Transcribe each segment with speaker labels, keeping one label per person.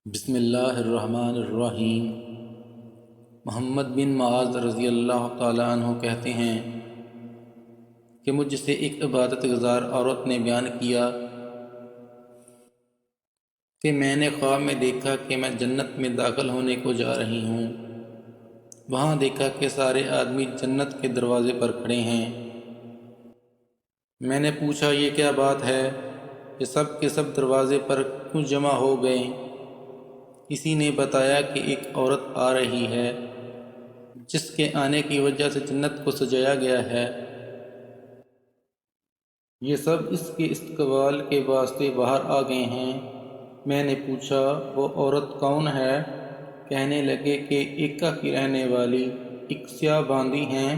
Speaker 1: بسم اللہ الرحمن الرحیم۔ محمد بن معاذ رضی اللہ تعالیٰ عنہ کہتے ہیں کہ مجھ سے ایک عبادت گزار عورت نے بیان کیا کہ میں نے خواب میں دیکھا کہ میں جنت میں داخل ہونے کو جا رہی ہوں۔ وہاں دیکھا کہ سارے آدمی جنت کے دروازے پر کھڑے ہیں۔ میں نے پوچھا یہ کیا بات ہے کہ سب کے سب دروازے پر کیوں جمع ہو گئے؟ کسی نے بتایا کہ ایک عورت آ رہی ہے جس کے آنے کی وجہ سے جنت کو سجایا گیا ہے۔ یہ سب اس کے استقبال کے واسطے باہر آ گئے ہیں۔ میں نے پوچھا وہ عورت کون ہے؟ کہنے لگے کہ ایکا کی رہنے والی ایک سیاہ باندی ہیں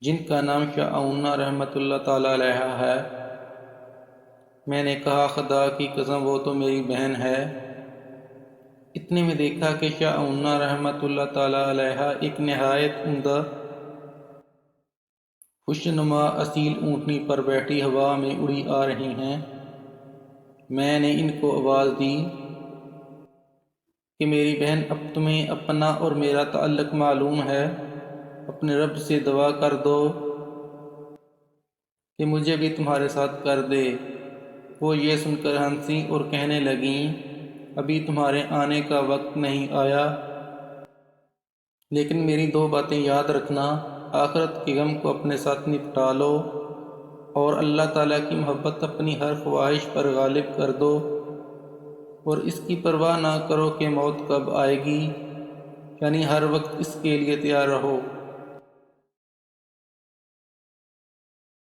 Speaker 1: جن کا نام شاہ آمنہ رحمۃ اللہ تعالیٰ علیہا ہے۔ میں نے کہا خدا کی قسم وہ تو میری بہن ہے۔ اتنے میں دیکھا کہ شاہ آمنہ رحمۃ اللہ تعالیٰ علیہا ایک نہایت عمدہ خوشنما اصیل اونٹنی پر بیٹھی ہوا میں اڑی آ رہی ہیں۔ میں نے ان کو آواز دی کہ میری بہن اب تمہیں اپنا اور میرا تعلق معلوم ہے، اپنے رب سے دعا کر دو کہ مجھے بھی تمہارے ساتھ کر دے۔ وہ یہ سن کر ہنسیں اور کہنے لگیں ابھی تمہارے آنے کا وقت نہیں آیا، لیکن میری دو باتیں یاد رکھنا، آخرت کے غم کو اپنے ساتھ نپٹا لو اور اللہ تعالیٰ کی محبت اپنی ہر خواہش پر غالب کر دو، اور اس کی پرواہ نہ کرو کہ موت کب آئے گی، یعنی ہر وقت اس کے لیے تیار رہو۔